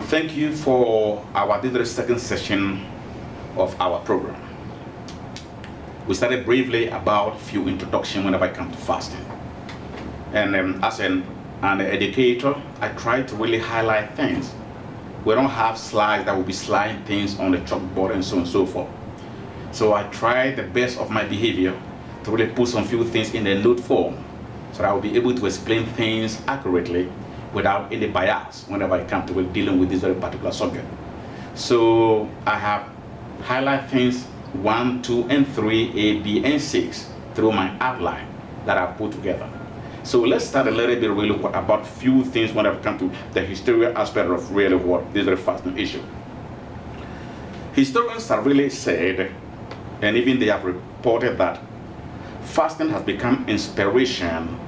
Thank you for this second session of our program. We started briefly about few introduction whenever I come to fasting. And as an educator, I try to really highlight things. We don't have slides that will be sliding things on the chalkboard and so on and so forth. So I try the best of my behavior to really put some few things in a note form so that I will be able to explain things accurately without any bias whenever I come to dealing with this very particular subject. So I have highlight things 1, 2, and 3, A, B, and 6 through my outline that I've put together. So let's start a little bit really about few things when I come to the historical aspect of really what this very fasting issue. Historians have really said, and even they have reported, that fasting has become inspiration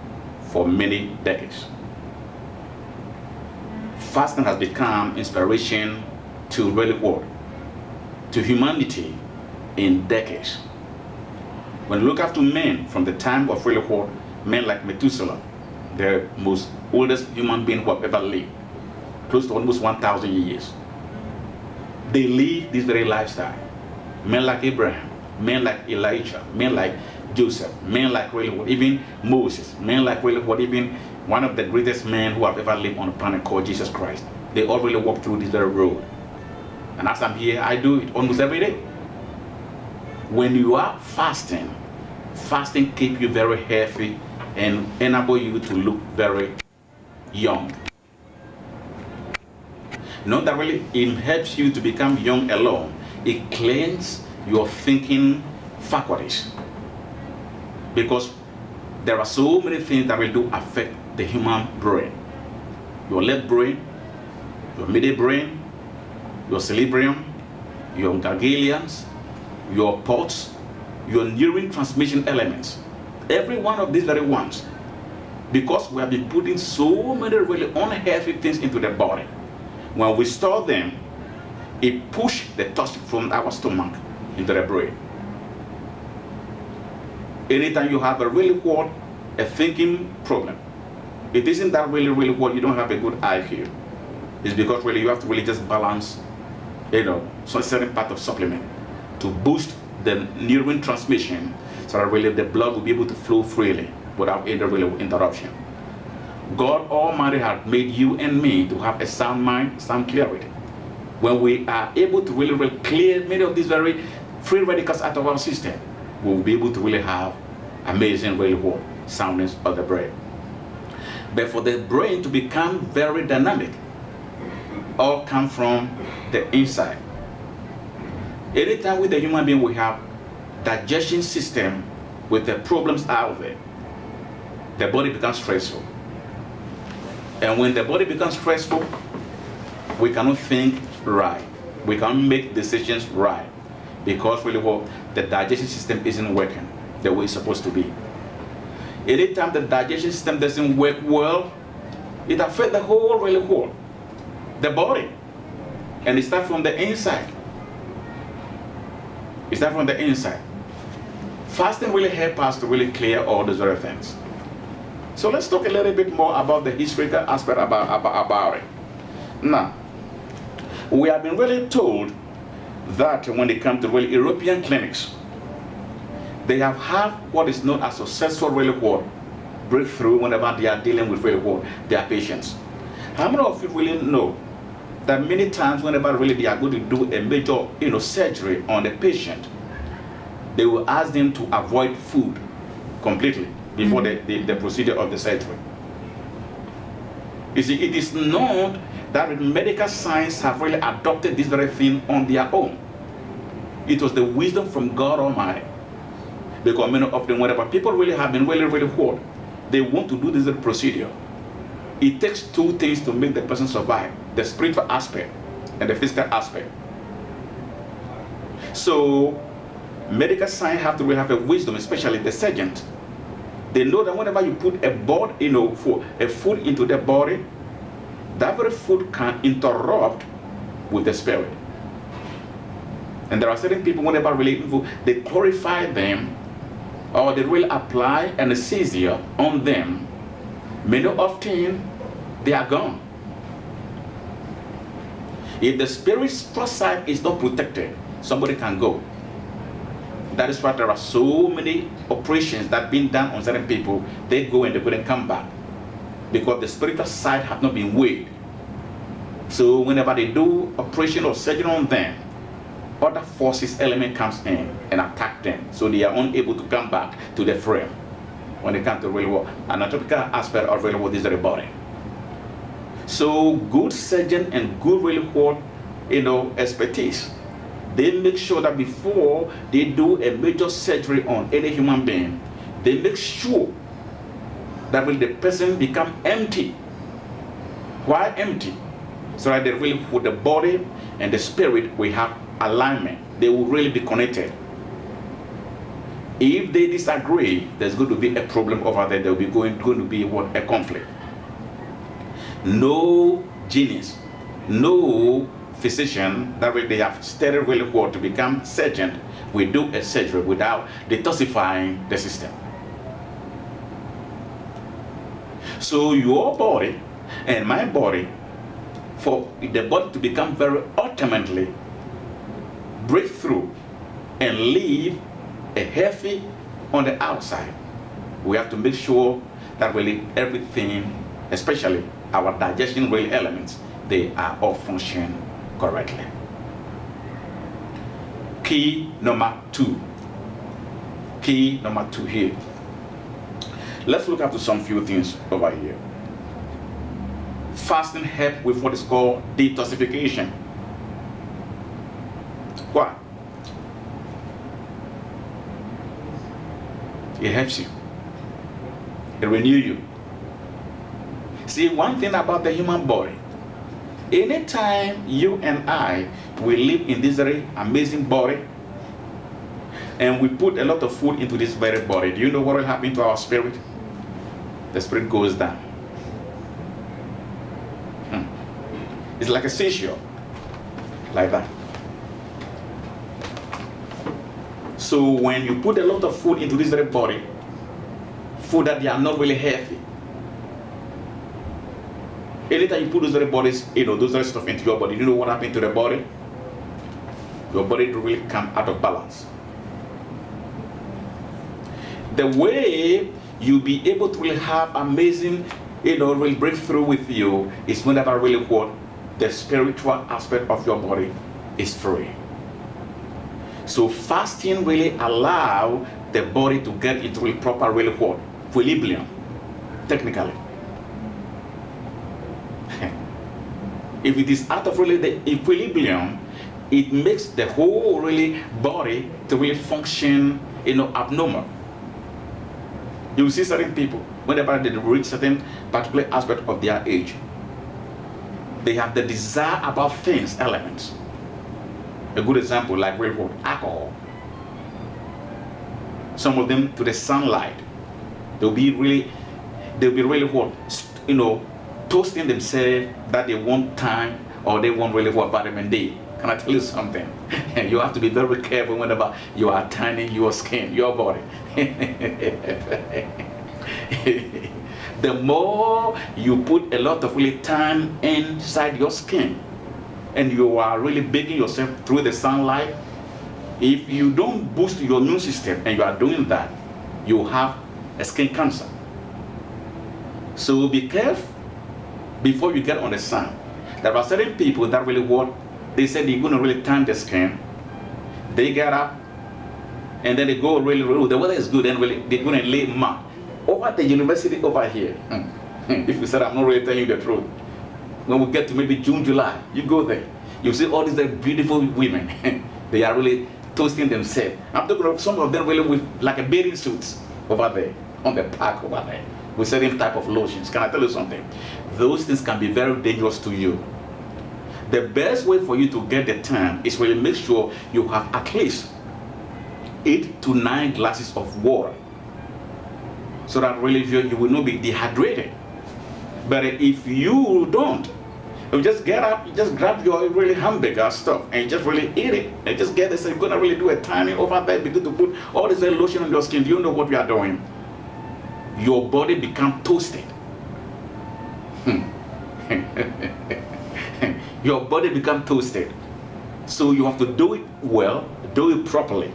for many decades. Fasting has become inspiration to really what? To humanity in decades. When you look after men from the time of really what? Men like Methuselah, the most oldest human being who have ever lived, close to almost 1,000 years. They live this very lifestyle. Men like Abraham, men like Elijah, men like Joseph, men like really what? Even Moses, men like really what? Even one of the greatest men who have ever lived on the planet called Jesus Christ. They all really walk through this very road. And as I'm here, I do it almost every day. When you are fasting, fasting keeps you very healthy and enable you to look very young. Not that really it helps you to become young alone. It cleans your thinking faculties. Because there are so many things that will do affect the human brain. Your left brain, your middle brain, your cerebrium, your ganglions, your ports, your neurotransmission elements. Every one of these very ones. Because we have been putting so many really unhealthy things into the body. When we store them, it pushes the toxic from our stomach into the brain. Anytime you have a really what? A thinking problem, it isn't that really what? You don't have a good IQ. It's because really you have to really just balance, some certain part of supplement to boost the neuron transmission so that really the blood will be able to flow freely without any really interruption. God Almighty has made you and me to have a sound mind, sound clarity. When we are able to really clear many of these very free radicals out of our system, we will be able to really have amazing really what? Soundness of the brain. But for the brain to become very dynamic, all come from the inside. Anytime with the human being we have digestion system with the problems out there, the body becomes stressful. And when the body becomes stressful, we cannot think right. We cannot make decisions right. Because really what? The digestion system isn't working the way it's supposed to be. Anytime the digestion system doesn't work well, it affects the whole the body. And it starts from the inside. It starts from the inside. Fasting really helps us to really clear all those other things. So let's talk a little bit more about the historical aspect about it. Now, we have been really told that when it comes to really European clinics, they have had what is known as successful really what? Breakthrough whenever they are dealing with really what? Their patients. How many of you really know that many times whenever really they are going to do a major surgery on the patient, they will ask them to avoid food completely before the procedure of the surgery. You see, it is known that medical science have really adopted this very thing on their own. It was the wisdom from God Almighty. Because many of them, whenever people really have been really hurt, they want to do this procedure. It takes two things to make the person survive: the spiritual aspect and the physical aspect. So, medical science have to really have a wisdom, especially the surgeon. They know that whenever you put a food into the body, that very food can interrupt with the spirit. And there are certain people, whenever really they glorify them, or they will apply anesthesia on them, many often they are gone. If the spiritual side is not protected, somebody can go. That is why there are so many operations that have been done on certain people. They go and they couldn't come back because the spiritual side has not been weighed. So whenever they do operation or surgery on them, other forces element comes in and attack them, so they are unable to come back to the frame when they come to real world. Anatomical aspect of real world is the body. So good surgeon and good real world, expertise, they make sure that before they do a major surgery on any human being, they make sure that when the person become empty. Why empty? So that they really, with the body and the spirit, we have alignment. They will really be connected. If they disagree, there's going to be a problem over there. There will be going to be a conflict. No genius, no physician that they have studied really well to become surgeon will do a surgery without detoxifying the system. So your body and my body, for the body to become very ultimately breakthrough and leave a healthy on the outside, we have to make sure that really everything, especially our digestion really elements, they are all functioning correctly. Key number two here. Let's look at some few things over here. Fasting helps with what is called detoxification. Why? It helps you. It renews you. See, one thing about the human body, anytime you and I will live in this very amazing body and we put a lot of food into this very body, do you know what will happen to our spirit? The spirit goes down. It's like a seashell, like that. So when you put a lot of food into this very body, food that they are not really healthy, anytime you put those very bodies, those very stuff into your body, you know what happened to the body? Your body will really come out of balance. The way you'll be able to really have amazing, really breakthrough with you is whenever really what the spiritual aspect of your body is free. So fasting really allow the body to get into a proper really what? Equilibrium, technically. If it is out of really the equilibrium, it makes the whole really body to really function, abnormal. You see certain people, whenever they reach certain particular aspect of their age, they have the desire about things, elements. A good example, like real what? Alcohol. Some of them to the sunlight. They'll be really what? Toasting themselves that they want time or they want really what? Vitamin D. Can I tell you something? You have to be very careful whenever you are tanning your skin, your body. The more you put a lot of really time inside your skin and you are really baking yourself through the sunlight, if you don't boost your immune system and you are doing that, you have a skin cancer. So be careful before you get on the sun. There are certain people that really want, they said they're going to really tan the skin. They get up and then they go really, the weather is good and really they're going to lay mud. Over the university over here, if you said I'm not really telling you the truth, when we get to maybe June, July, you go there, you see all these beautiful women. They are really toasting themselves. I'm talking about some of them really with like a bathing suits over there, on the park over there, with certain type of lotions. Can I tell you something? Those things can be very dangerous to you. The best way for you to get the tan is really make sure you have at least 8 to 9 glasses of water, so that really you will not be dehydrated. But if you don't, you just get up, you just grab your really hamburger stuff and you just really eat it and just get this. You're gonna really do a tiny over there, begin to put all this lotion on your skin. Do you know what we are doing? Your body become toasted. your body become toasted. So you have to do it well, do it properly.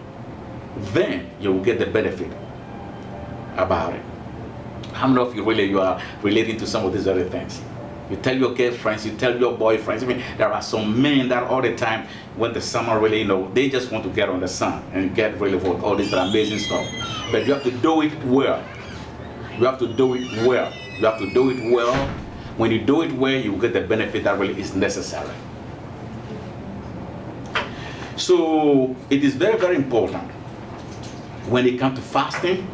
Then you will get the benefit about it. How many of you really you are relating to some of these other things? You tell your girlfriends, you tell your boyfriends. I mean, there are some men that all the time when the summer really, they just want to get on the sun and get really for all this amazing stuff. But you have to do it well. You have to do it well. You have to do it well. When you do it well, you get the benefit that really is necessary. So it is very, very important when it comes to fasting.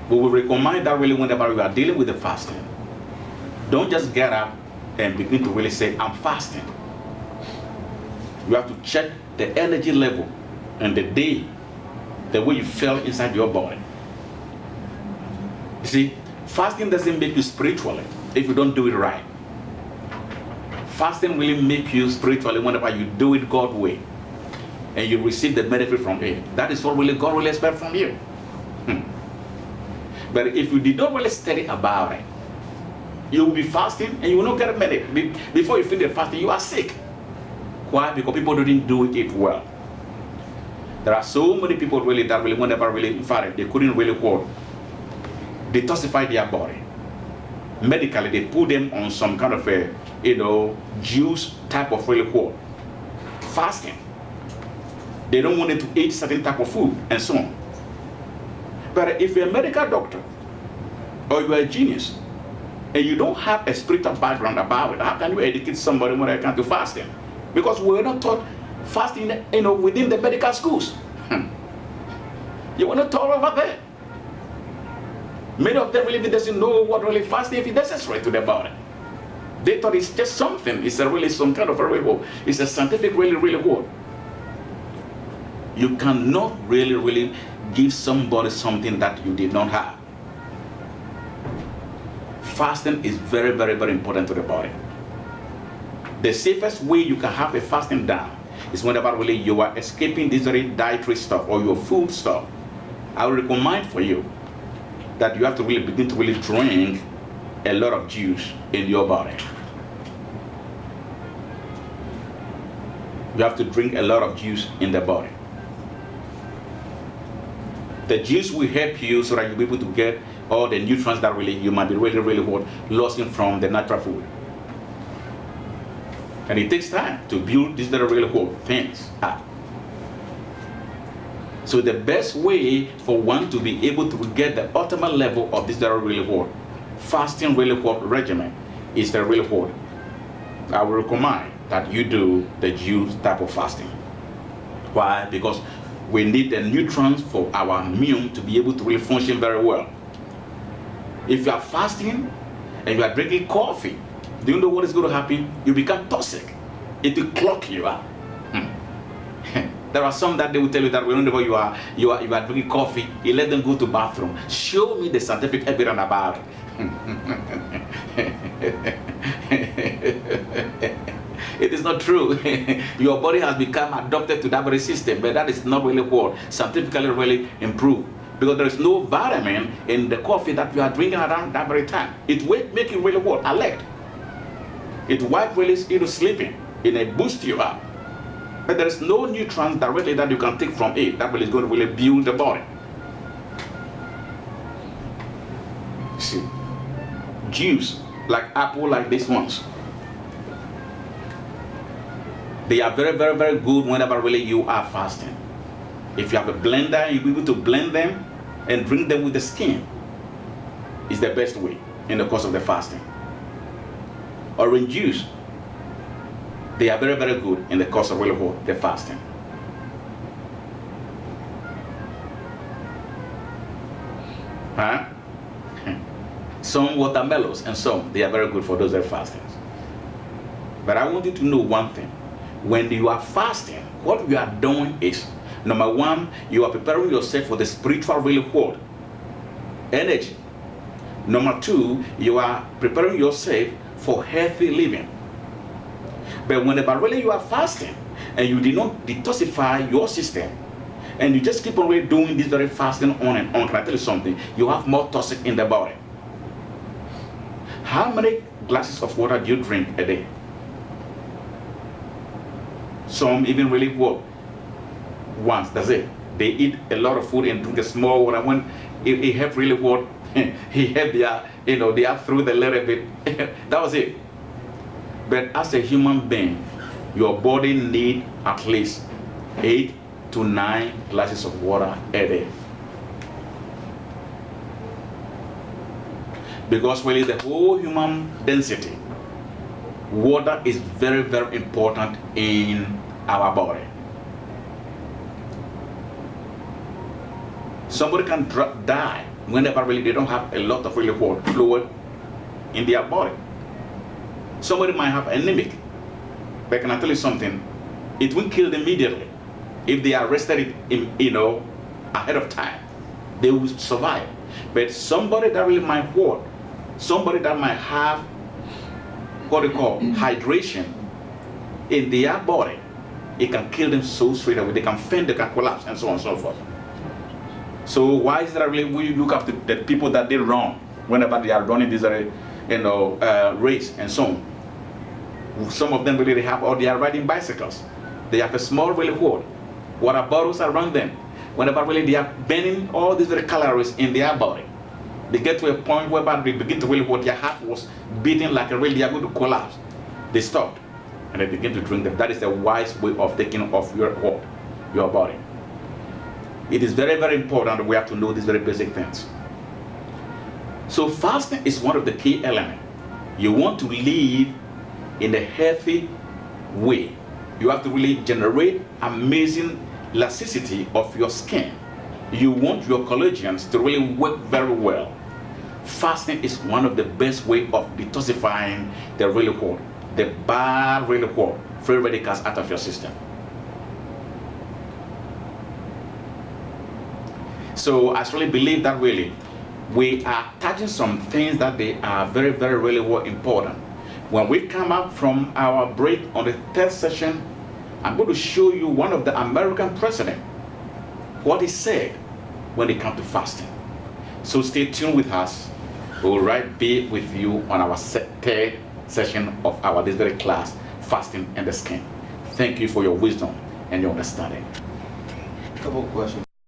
We will recommend that really whenever you are dealing with the fasting, don't just get up and begin to really say, I'm fasting. You have to check the energy level and the day, the way you feel inside your body. You see, fasting doesn't make you spiritually if you don't do it right. Fasting really makes you spiritually whenever you do it God's way and you receive the benefit from it. That is what really God really expects from you. But if you did not really study about it, you will be fasting and you will not get a minute. Before you finish the fasting, you are sick. Why? Because people didn't do it well. There are so many people really that really whenever really, in fact, they couldn't really detoxify their body. Medically, they put them on some kind of a, juice type of really fasting. They don't want them to eat certain type of food and so on. But if you're a medical doctor or you're a genius and you don't have a spiritual background about it, how can you educate somebody when it comes to fasting? Because we're not taught fasting, within the medical schools. You were not taught over there. Many of them really doesn't know what really fasting is necessary to their body. They thought it's just something. It's really some kind of a real. It's a scientific really word. You cannot really give somebody something that you did not have. Fasting is very, very, very important to the body. The safest way you can have a fasting down is whenever really you are escaping this very dietary stuff or your food stuff. I will recommend for you that you have to really begin to really drink a lot of juice in your body. You have to drink a lot of juice in the body. The juice will help you so that you'll be able to get all the nutrients that really you might be really lost from the natural food. And it takes time to build these really things up. So the best way for one to be able to get the ultimate level of this really fasting regimen is the really I will recommend that you do the juice type of fasting. Why? Because we need the nutrients for our immune to be able to really function very well. If you are fasting and you are drinking coffee, do you know what is going to happen? You become toxic. It will clog you up. There are some that they will tell you that whenever you are drinking coffee, you let them go to bathroom. Show me the scientific evidence about it. It is not true. Your body has become adapted to that very system, but that is not really what scientifically really improved. Because there is no vitamin in the coffee that you are drinking around that very time. It will make you really alert. It will really sleeping. It boosts you up. But there is no nutrients directly that you can take from it that is going to really build the body. See, juice like apple, like these ones, they are very, very, very good whenever really you are fasting. If you have a blender, you'll be able to blend them and drink them with the skin. It's the best way in the course of the fasting. Orange juice, they are very, very good in the course of really the fasting. Some watermelons and some, they are very good for those that are fasting. But I want you to know one thing. When you are fasting, what you are doing is, number one, you are preparing yourself for the spiritual really energy. Number two, you are preparing yourself for healthy living. But whenever really you are fasting and you did not detoxify your system, and you just keep on really doing this very fasting on and on, can I tell you something? You have more toxic in the body. How many glasses of water do you drink a day? Some even really what? Once, that's it. They eat a lot of food and drink a small water. When it helped really what? He helped their, their through the little bit. That was it. But as a human being, your body needs at least 8 to 9 glasses of water a day. Because really the whole human density, water is very, very important in our body. Somebody can die whenever really they don't have a lot of really hot fluid in their body. Somebody might have anemic, but can I tell you something? It will kill them immediately. If they arrested it, ahead of time, they will survive. But somebody that really might hurt, somebody that might have what they call hydration in their body, it can kill them so straight away. They can faint, they can collapse, and so on and so forth. So why is that really we look after the people that did wrong whenever they are running this race and so on? Some of them really have, or they are riding bicycles. They have a small really hole, water bottles around them. Whenever really they are burning all these very calories in their body, they get to a point whereby they begin to really what their heart was beating like a really they are going to collapse. They stopped and they begin to drink them. That is a wise way of taking off your body. It is very, very important that we have to know these very basic things. So fasting is one of the key elements. You want to live in a healthy way. You have to really generate amazing elasticity of your skin. You want your collagens to really work very well. Fasting is one of the best way of detoxifying the really hot, the bad really hot free radicals out of your system. So I really believe that really we are touching some things that they are very, very really important. When we come up from our break on the third session, I'm going to show you one of the American president, what he said when it comes to fasting. So stay tuned with us. We will be with you on our third session of our this very class, Fasting and the Skin. Thank you for your wisdom and your understanding. Couple of questions.